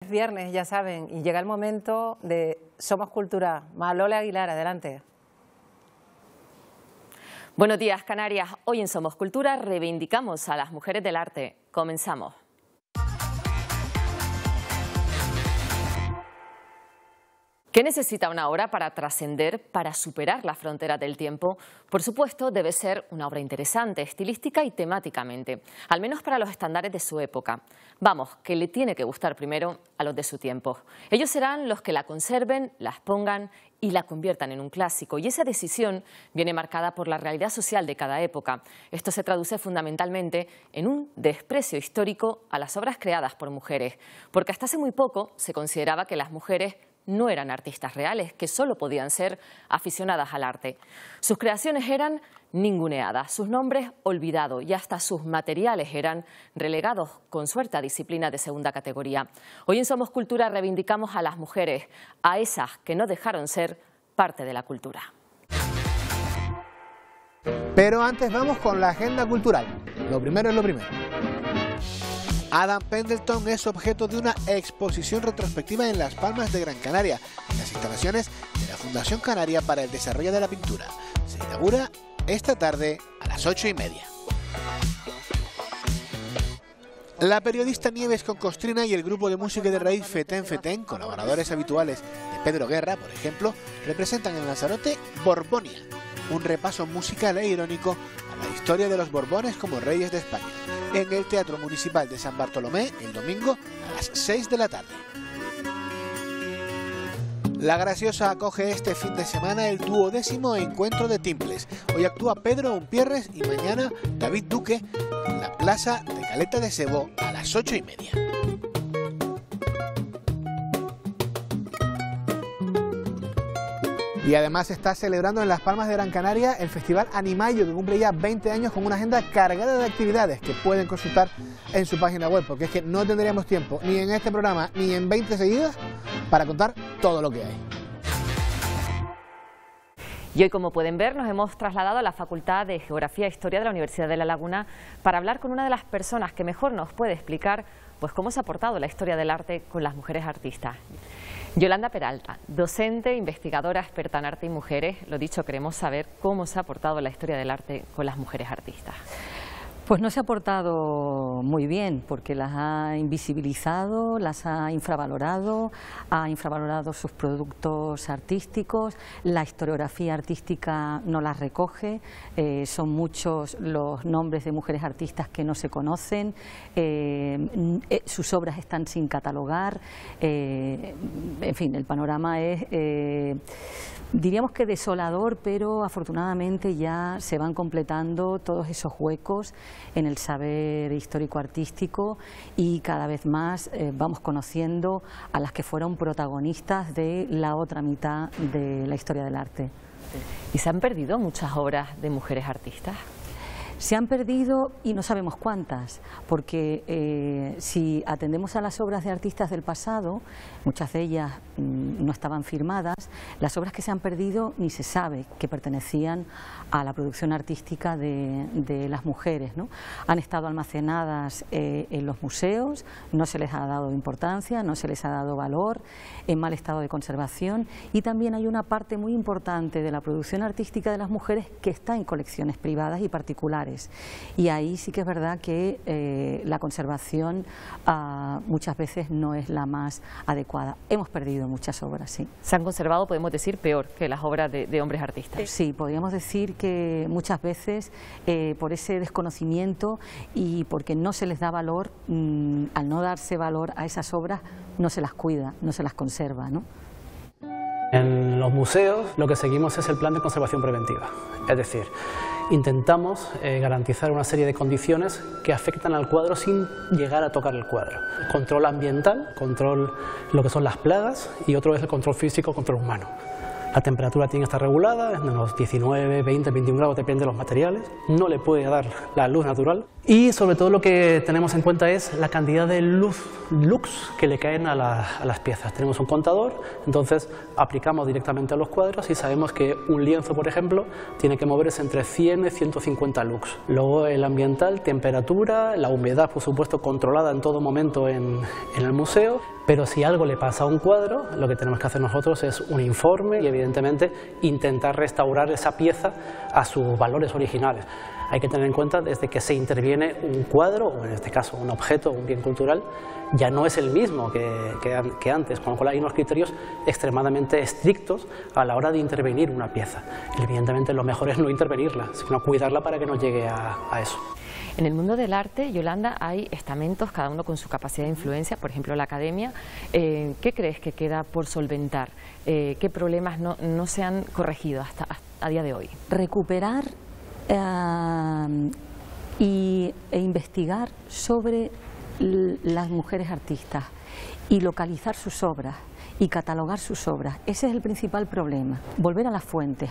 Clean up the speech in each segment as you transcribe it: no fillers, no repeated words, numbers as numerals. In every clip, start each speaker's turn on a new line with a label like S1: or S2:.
S1: Es viernes, ya saben, y llega el momento de Somos Cultura. Malole Aguilar, adelante.
S2: Buenos días, Canarias. Hoy en Somos Cultura reivindicamos a las mujeres del arte. Comenzamos. ¿Qué necesita una obra para trascender, para superar las fronteras del tiempo? Por supuesto, debe ser una obra interesante, estilística y temáticamente, al menos para los estándares de su época. Vamos, que le tiene que gustar primero a los de su tiempo. Ellos serán los que la conserven, la expongan y la conviertan en un clásico. Y esa decisión viene marcada por la realidad social de cada época. Esto se traduce fundamentalmente en un desprecio histórico a las obras creadas por mujeres, porque hasta hace muy poco se consideraba que las mujeres no eran artistas reales, que solo podían ser aficionadas al arte. Sus creaciones eran ninguneadas, sus nombres olvidados y hasta sus materiales eran relegados con suerte a disciplinas de segunda categoría. Hoy en Somos Cultura reivindicamos a las mujeres, a esas que no dejaron ser parte de la cultura.
S3: Pero antes vamos con la agenda cultural. Lo primero es lo primero. Adam Pendleton es objeto de una exposición retrospectiva en Las Palmas de Gran Canaria, en las instalaciones de la Fundación Canaria para el Desarrollo de la Pintura. Se inaugura esta tarde a las 8:30. La periodista Nieves Concostrina y el grupo de música de raíz Fetén Fetén, colaboradores habituales de Pedro Guerra, por ejemplo, representan en Lanzarote Borbonia, un repaso musical e irónico a la historia de los Borbones como reyes de España, en el Teatro Municipal de San Bartolomé el domingo a las 6 de la tarde. La Graciosa acoge este fin de semana el 12º encuentro de timples. Hoy actúa Pedro Umpierres y mañana David Duque en la plaza de Caleta de Sebo a las 8:30. Y además se está celebrando en Las Palmas de Gran Canaria el Festival Animayo, que cumple ya 20 años con una agenda cargada de actividades que pueden consultar en su página web, porque es que no tendríamos tiempo, ni en este programa, ni en 20 seguidas, para contar todo lo que hay.
S2: Y hoy, como pueden ver, nos hemos trasladado a la Facultad de Geografía e Historia de la Universidad de La Laguna para hablar con una de las personas que mejor nos puede explicar pues cómo se ha aportado la historia del arte con las mujeres artistas. Yolanda Peralta, docente, investigadora, experta en arte y mujeres. Lo dicho, queremos saber cómo se ha aportado la historia del arte con las mujeres artistas.
S4: Pues no se ha portado muy bien, porque las ha invisibilizado, las ha infravalorado sus productos artísticos, la historiografía artística no las recoge, son muchos los nombres de mujeres artistas que no se conocen, sus obras están sin catalogar, en fin, el panorama es... diríamos que desolador, pero afortunadamente ya se van completando todos esos huecos en el saber histórico-artístico y cada vez más vamos conociendo a las que fueron protagonistas de la otra mitad de la historia del arte.
S2: ¿Y se han perdido muchas obras de mujeres artistas?
S4: Se han perdido y no sabemos cuántas, porque si atendemos a las obras de artistas del pasado, muchas de ellas no estaban firmadas, las obras que se han perdido ni se sabe que pertenecían a la producción artística de las mujeres, ¿no? Han estado almacenadas en los museos, no se les ha dado importancia, no se les ha dado valor, en mal estado de conservación, y también hay una parte muy importante de la producción artística de las mujeres que está en colecciones privadas y particulares. Y ahí sí que es verdad que la conservación muchas veces no es la más adecuada. Hemos perdido muchas obras, sí.
S2: Se han conservado, podemos decir, peor que las obras de hombres artistas.
S4: Sí, podríamos decir que muchas veces por ese desconocimiento y porque no se les da valor, al no darse valor a esas obras, no se las cuida, no se las conserva, ¿no?
S5: En los museos lo que seguimos es el plan de conservación preventiva, es decir, intentamos garantizar una serie de condiciones que afectan al cuadro sin llegar a tocar el cuadro. Control ambiental, control lo que son las plagas, y otro es el control físico, control humano. La temperatura tiene que estar regulada, en unos 19, 20, 21 grados, depende de los materiales. No le puede dar la luz natural. Y sobre todo lo que tenemos en cuenta es la cantidad de luz, lux, que le caen a las piezas. Tenemos un contador, entonces aplicamos directamente a los cuadros y sabemos que un lienzo, por ejemplo, tiene que moverse entre 100 y 150 lux. Luego el ambiental, temperatura, la humedad, por supuesto, controlada en todo momento en el museo. Pero si algo le pasa a un cuadro, lo que tenemos que hacer nosotros es un informe y evidentemente intentar restaurar esa pieza a sus valores originales. Hay que tener en cuenta desde que se interviene un cuadro, o en este caso un objeto, un bien cultural, ya no es el mismo que antes, con lo cual hay unos criterios extremadamente estrictos a la hora de intervenir una pieza. Y evidentemente lo mejor es no intervenirla, sino cuidarla para que no llegue a eso.
S2: En el mundo del arte, Yolanda, hay estamentos, cada uno con su capacidad de influencia, por ejemplo la academia. ¿Qué crees que queda por solventar? ¿Qué problemas no se han corregido hasta a día de hoy?
S4: Recuperar e investigar sobre las mujeres artistas y localizar sus obras y catalogar sus obras. Ese es el principal problema. Volver a las fuentes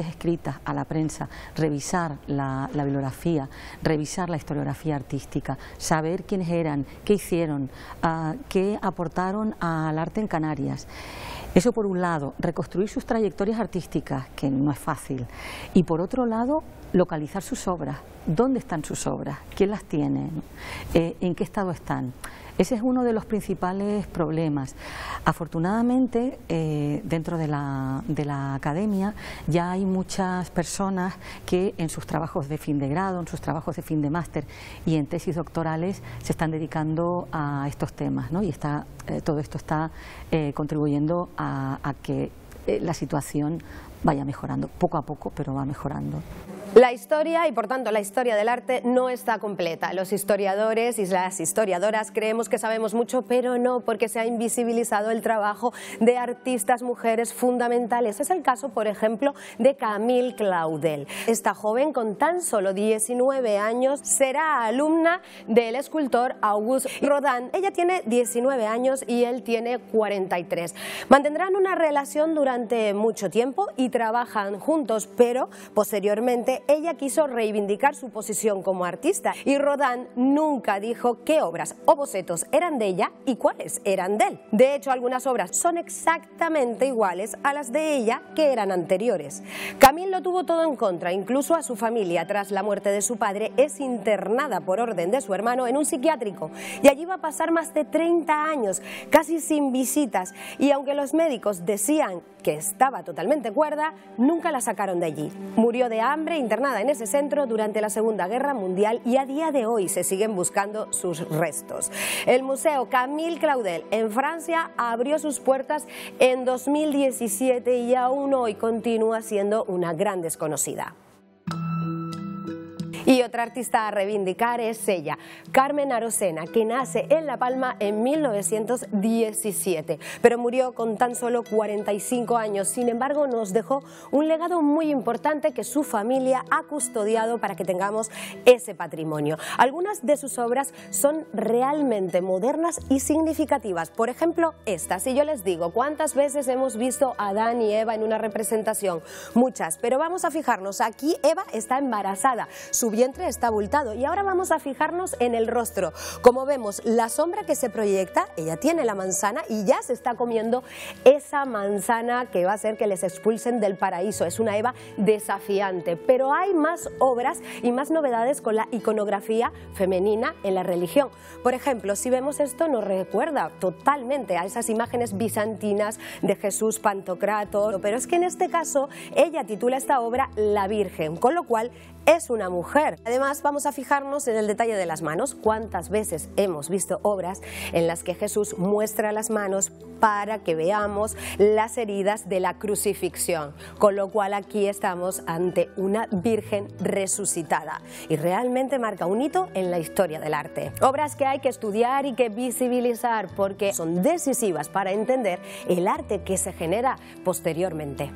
S4: escritas, a la prensa, revisar la bibliografía, revisar la historiografía artística, saber quiénes eran, qué hicieron, qué aportaron al arte en Canarias. Eso por un lado, reconstruir sus trayectorias artísticas, que no es fácil, y por otro lado, localizar sus obras. ¿Dónde están sus obras? ¿Quién las tiene? ¿En qué estado están? Ese es uno de los principales problemas. Afortunadamente, dentro de la academia ya hay muchas personas que en sus trabajos de fin de grado, en sus trabajos de fin de máster y en tesis doctorales se están dedicando a estos temas, ¿no? Y todo esto está contribuyendo a que la situación vaya mejorando, poco a poco, pero va mejorando.
S6: La historia y por tanto la historia del arte no está completa. Los historiadores y las historiadoras creemos que sabemos mucho, pero no, porque se ha invisibilizado el trabajo de artistas mujeres fundamentales. Es el caso, por ejemplo, de Camille Claudel. Esta joven con tan solo 19 años será alumna del escultor Auguste Rodin. Ella tiene 19 años y él tiene 43. Mantendrán una relación durante mucho tiempo y trabajan juntos, pero posteriormente ella quiso reivindicar su posición como artista y Rodin nunca dijo qué obras o bocetos eran de ella y cuáles eran de él. De hecho, algunas obras son exactamente iguales a las de ella que eran anteriores. Camille lo tuvo todo en contra, incluso a su familia. Tras la muerte de su padre, es internada por orden de su hermano en un psiquiátrico y allí va a pasar más de 30 años, casi sin visitas, y aunque los médicos decían que estaba totalmente cuerda, nunca la sacaron de allí. Murió de hambre internada en ese centro durante la Segunda Guerra Mundial y a día de hoy se siguen buscando sus restos. El Museo Camille Claudel en Francia abrió sus puertas en 2017 y aún hoy continúa siendo una gran desconocida. Y otra artista a reivindicar es ella, Carmen Arocena, que nace en La Palma en 1917, pero murió con tan solo 45 años. Sin embargo, nos dejó un legado muy importante que su familia ha custodiado para que tengamos ese patrimonio. Algunas de sus obras son realmente modernas y significativas. Por ejemplo, esta. Si yo les digo, ¿cuántas veces hemos visto a Adán y Eva en una representación? Muchas, pero vamos a fijarnos. Aquí Eva está embarazada, su vientre está abultado y ahora vamos a fijarnos en el rostro. Como vemos, la sombra que se proyecta, ella tiene la manzana y ya se está comiendo esa manzana que va a hacer que les expulsen del paraíso. Es una Eva desafiante, pero hay más obras y más novedades con la iconografía femenina en la religión. Por ejemplo, si vemos esto, nos recuerda totalmente a esas imágenes bizantinas de Jesús Pantocrator, pero es que en este caso ella titula esta obra La Virgen, con lo cual es una mujer. Además, vamos a fijarnos en el detalle de las manos. ¿Cuántas veces hemos visto obras en las que Jesús muestra las manos para que veamos las heridas de la crucifixión? Con lo cual aquí estamos ante una Virgen resucitada y realmente marca un hito en la historia del arte. Obras que hay que estudiar y que visibilizar porque son decisivas para entender el arte que se genera posteriormente.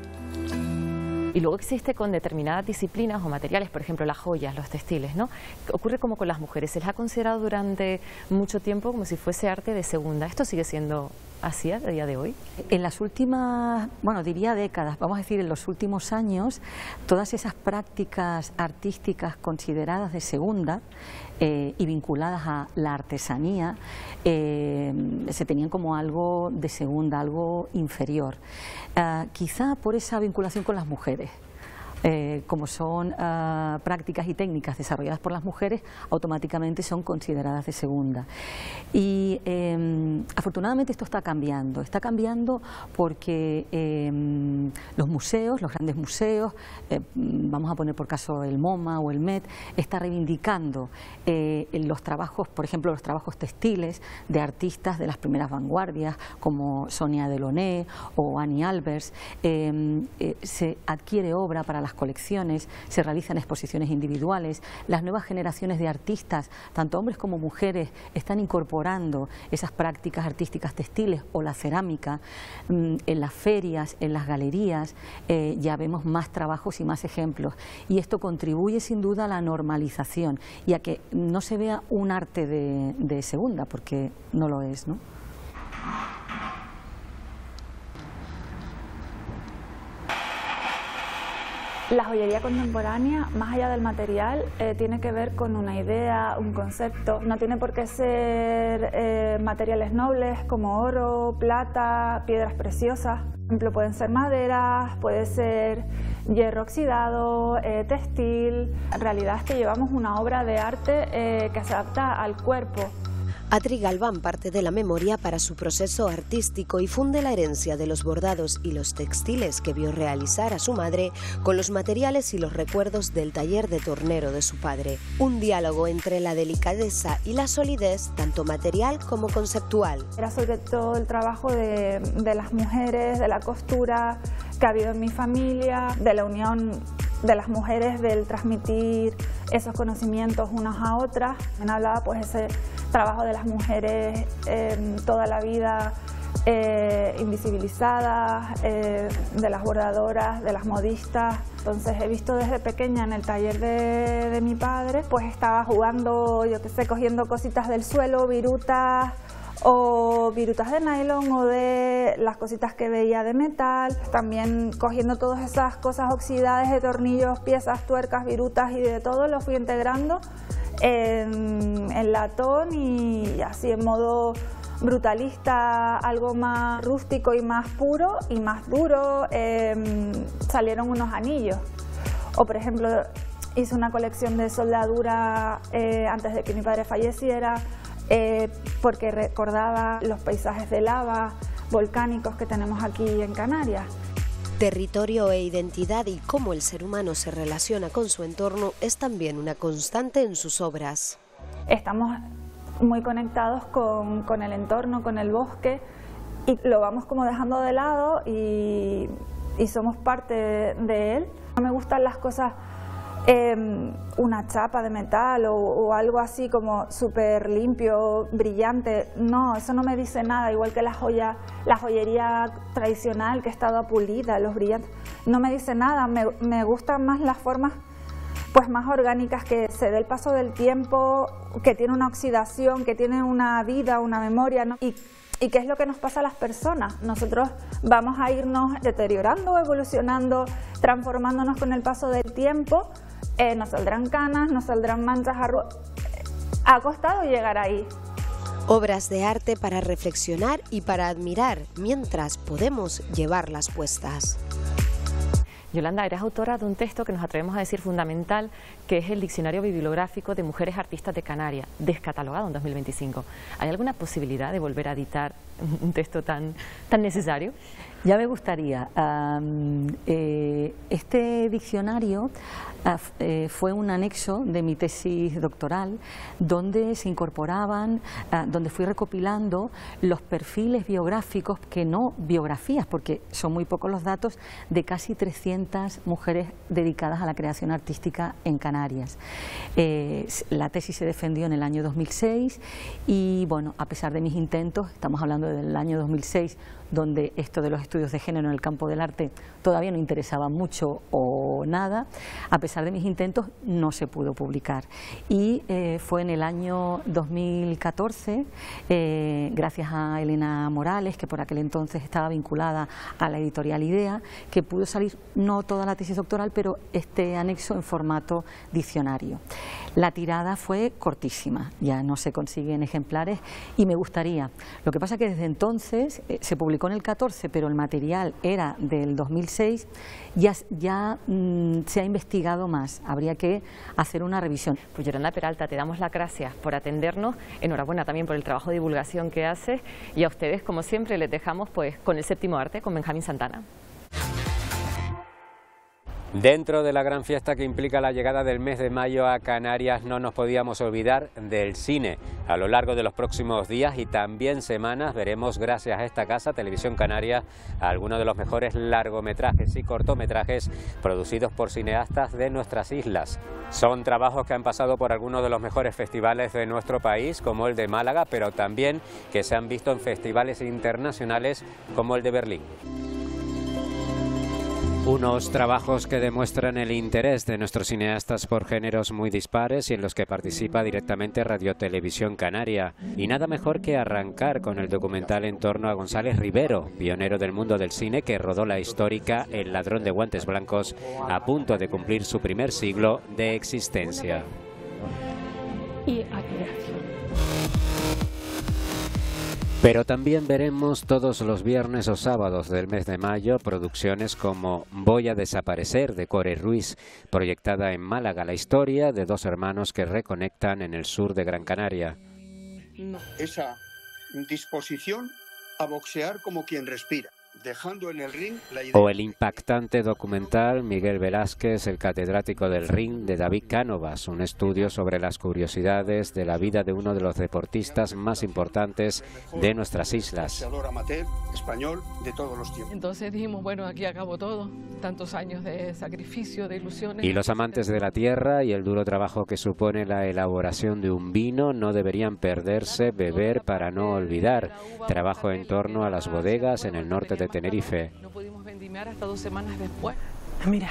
S2: Y luego existe con determinadas disciplinas o materiales, por ejemplo las joyas, los textiles, ¿no? Ocurre como con las mujeres, se les ha considerado durante mucho tiempo como si fuese arte de segunda. ¿Esto sigue siendo así a día de hoy?
S4: En las últimas, bueno, diría décadas, vamos a decir en los últimos años, todas esas prácticas artísticas consideradas de segunda y vinculadas a la artesanía se tenían como algo de segunda, algo inferior. Quizá por esa vinculación con las mujeres, como son prácticas y técnicas desarrolladas por las mujeres, automáticamente son consideradas de segunda. Y afortunadamente esto está cambiando porque los museos, los grandes museos, vamos a poner por caso el MoMA o el Met, está reivindicando los trabajos, por ejemplo, los trabajos textiles de artistas de las primeras vanguardias como Sonia Delaunay o Annie Albers. Se adquiere obra para las colecciones, se realizan exposiciones individuales. Las nuevas generaciones de artistas, tanto hombres como mujeres, están incorporando esas prácticas artísticas textiles o la cerámica. En las ferias, en las galerías, ya vemos más trabajos y más ejemplos. Y esto contribuye sin duda a la normalización y a que no se vea un arte de segunda, porque no lo es, ¿no?
S7: La joyería contemporánea, más allá del material, tiene que ver con una idea, un concepto. No tiene por qué ser materiales nobles como oro, plata, piedras preciosas. Por ejemplo, pueden ser maderas, puede ser hierro oxidado, textil. En realidad es que llevamos una obra de arte que se adapta al cuerpo.
S6: Atri Galván parte de la memoria para su proceso artístico y funde la herencia de los bordados y los textiles que vio realizar a su madre con los materiales y los recuerdos del taller de tornero de su padre. Un diálogo entre la delicadeza y la solidez, tanto material como conceptual.
S7: Era sobre todo el trabajo de las mujeres, de la costura que ha habido en mi familia, de la unión de las mujeres, del transmitir esos conocimientos unas a otras. Me hablaba pues ese trabajo de las mujeres toda la vida invisibilizadas, de las bordadoras, de las modistas. Entonces he visto desde pequeña en el taller de mi padre, pues estaba jugando, yo qué sé, cogiendo cositas del suelo, virutas o virutas de nylon o de las cositas que veía de metal, también cogiendo todas esas cosas oxidadas de tornillos, piezas, tuercas, virutas y de todo, lo fui integrando en latón y así en modo brutalista, algo más rústico y más puro y más duro, salieron unos anillos. O por ejemplo, hice una colección de soldadura antes de que mi padre falleciera, porque recordaba los paisajes de lava volcánicos que tenemos aquí en Canarias.
S6: Territorio e identidad y cómo el ser humano se relaciona con su entorno es también una constante en sus obras.
S7: Estamos muy conectados con el entorno, con el bosque, y lo vamos como dejando de lado y somos parte de él. No me gustan las cosas, una chapa de metal o algo así como súper limpio, brillante. No, eso no me dice nada, igual que la joyería tradicional que ha estado pulida, los brillantes. No me dice nada, me gustan más las formas pues más orgánicas, que se dé el paso del tiempo, que tiene una oxidación, que tiene una vida, una memoria, ¿no? Y qué es lo que nos pasa a las personas. Nosotros vamos a irnos deteriorando, evolucionando, transformándonos con el paso del tiempo. Nos saldrán canas, nos saldrán manchas, ha costado llegar ahí.
S6: Obras de arte para reflexionar y para admirar, mientras podemos llevarlas puestas.
S2: Yolanda, eres autora de un texto que nos atrevemos a decir fundamental, que es el Diccionario Bibliográfico de Mujeres Artistas de Canarias, descatalogado en 2025. ¿Hay alguna posibilidad de volver a editar un texto tan necesario?
S4: Ya me gustaría. Este diccionario fue un anexo de mi tesis doctoral, donde se incorporaban, donde fui recopilando los perfiles biográficos, que no biografías, porque son muy pocos los datos, de casi 300 mujeres dedicadas a la creación artística en Canarias. La tesis se defendió en el año 2006 y, bueno, a pesar de mis intentos, estamos hablando del año 2006, donde esto de los estudios de género en el campo del arte todavía no interesaba mucho o nada, a pesar de mis intentos no se pudo publicar. Y fue en el año 2014, gracias a Elena Morales, que por aquel entonces estaba vinculada a la editorial Idea, que pudo salir no toda la tesis doctoral, pero este anexo en formato diccionario. La tirada fue cortísima, ya no se consiguen ejemplares y me gustaría. Lo que pasa es que desde entonces se publicó en el 14, pero el material era del 2006, ya se ha investigado más, habría que hacer una revisión.
S2: Pues Yolanda Peralta, te damos las gracias por atendernos, enhorabuena también por el trabajo de divulgación que haces, y a ustedes, como siempre, les dejamos pues con el séptimo arte, con Benjamín Santana.
S8: Dentro de la gran fiesta que implica la llegada del mes de mayo a Canarias, no nos podíamos olvidar del cine. A lo largo de los próximos días y también semanas veremos, gracias a esta casa, Televisión Canaria, algunos de los mejores largometrajes y cortometrajes producidos por cineastas de nuestras islas. Son trabajos que han pasado por algunos de los mejores festivales de nuestro país, como el de Málaga, pero también que se han visto en festivales internacionales como el de Berlín. Unos trabajos que demuestran el interés de nuestros cineastas por géneros muy dispares y en los que participa directamente Radio Televisión Canaria. Y nada mejor que arrancar con el documental en torno a González Rivero, pionero del mundo del cine que rodó la histórica El ladrón de guantes blancos, a punto de cumplir su primer siglo de existencia.
S9: Y admiración.
S8: Pero también veremos todos los viernes o sábados del mes de mayo producciones como Voy a desaparecer, de Core Ruiz, proyectada en Málaga, la historia de dos hermanos que reconectan en el sur de Gran Canaria.
S10: Esa disposición a boxear como quien respira, dejando en el ring la idea.
S8: O el impactante documental Miguel Velázquez, el catedrático del ring, de David Cánovas, un estudio sobre las curiosidades de la vida de uno de los deportistas más importantes de nuestras islas.
S10: Amateur español de todos los tiempos.
S9: Entonces dijimos, bueno, aquí acabó todo, tantos años de sacrificio, de ilusiones.
S8: Y los amantes de la tierra y el duro trabajo que supone la elaboración de un vino no deberían perderse Beber para no olvidar, trabajo en torno a las bodegas en el norte de Tenerife.
S9: No pudimos vendimiar hasta 2 semanas después. Mira,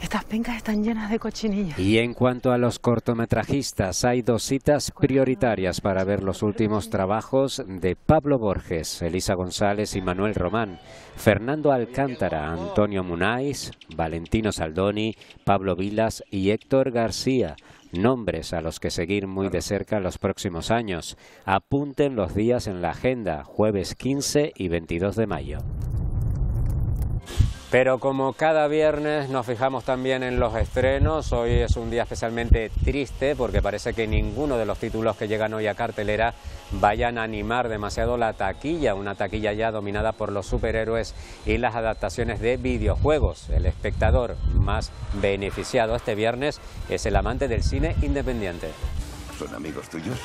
S9: estas pencas están llenas de cochinillas.
S8: Y en cuanto a los cortometrajistas, hay 2 citas prioritarias para ver los últimos trabajos de Pablo Borges, Elisa González y Manuel Román, Fernando Alcántara, Antonio Munais, Valentino Saldoni, Pablo Vilas y Héctor García. Nombres a los que seguir muy de cerca los próximos años. Apunten los días en la agenda, jueves 15 y 22 de mayo. Pero como cada viernes nos fijamos también en los estrenos, hoy es un día especialmente triste porque parece que ninguno de los títulos que llegan hoy a cartelera vayan a animar demasiado la taquilla, una taquilla ya dominada por los superhéroes y las adaptaciones de videojuegos. El espectador más beneficiado este viernes es el amante del cine independiente.
S11: ¿Son amigos tuyos?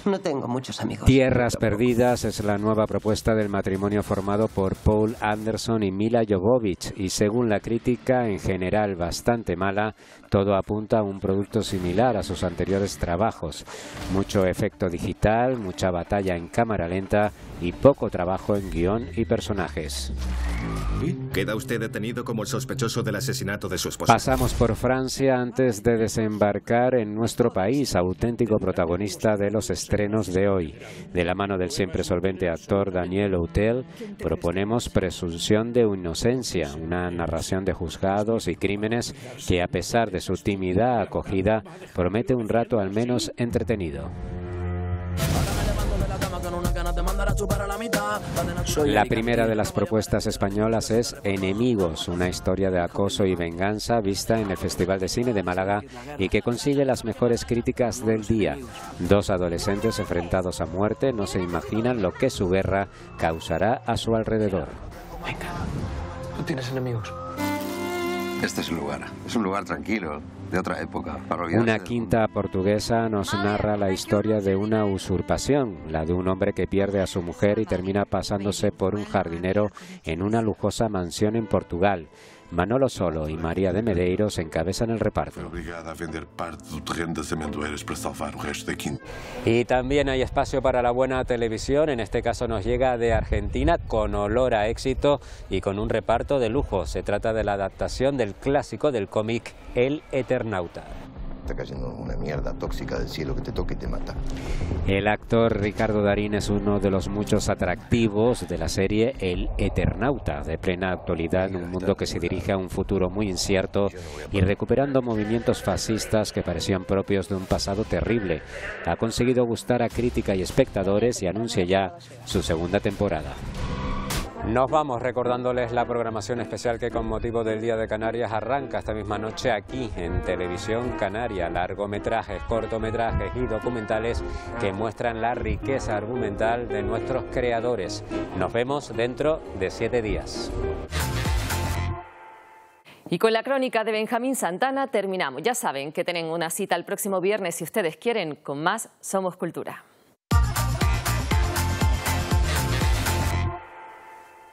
S11: No tengo muchos amigos.
S8: Tierras Perdidas es la nueva propuesta del matrimonio formado por Paul Anderson y Mila Jovovich y según la crítica, en general bastante mala, todo apunta a un producto similar a sus anteriores trabajos. Mucho efecto digital, mucha batalla en cámara lenta y poco trabajo en guión y personajes.
S12: Queda usted detenido como el sospechoso del asesinato de su esposa.
S8: Pasamos por Francia antes de desembarcar en nuestro país, auténtico protagonista de los estrenos de hoy. De la mano del siempre solvente actor Daniel Auteuil, proponemos Presunción de inocencia, una narración de juzgados y crímenes que, a pesar de su tímida acogida, promete un rato al menos entretenido. La primera de las propuestas españolas es Enemigos, una historia de acoso y venganza vista en el Festival de Cine de Málaga y que consigue las mejores críticas del día. 2 adolescentes enfrentados a muerte no se imaginan lo que su guerra causará a su alrededor.
S13: Venga, ¿tú tienes enemigos?
S11: Este es un lugar tranquilo, de otra época.
S8: Una quinta portuguesa nos narra la historia de una usurpación, la de un hombre que pierde a su mujer y termina pasándose por un jardinero en una lujosa mansión en Portugal. Manolo Solo y María de Medeiros encabezan el reparto. Y también hay espacio para la buena televisión, en este caso nos llega de Argentina con olor a éxito y con un reparto de lujo. Se trata de la adaptación del clásico del cómic El Eternauta.
S11: Está cayendo una mierda tóxica del cielo que te toca y te mata.
S8: El actor Ricardo Darín es uno de los muchos atractivos de la serie El Eternauta, de plena actualidad en un mundo que se dirige a un futuro muy incierto y recuperando movimientos fascistas que parecían propios de un pasado terrible. Ha conseguido gustar a crítica y espectadores y anuncia ya su segunda temporada. Nos vamos recordándoles la programación especial que con motivo del Día de Canarias arranca esta misma noche aquí en Televisión Canaria. Largometrajes, cortometrajes y documentales que muestran la riqueza argumental de nuestros creadores. Nos vemos dentro de 7 días.
S2: Y con la crónica de Benjamín Santana terminamos. Ya saben que tienen una cita el próximo viernes si ustedes quieren con más Somos Cultura.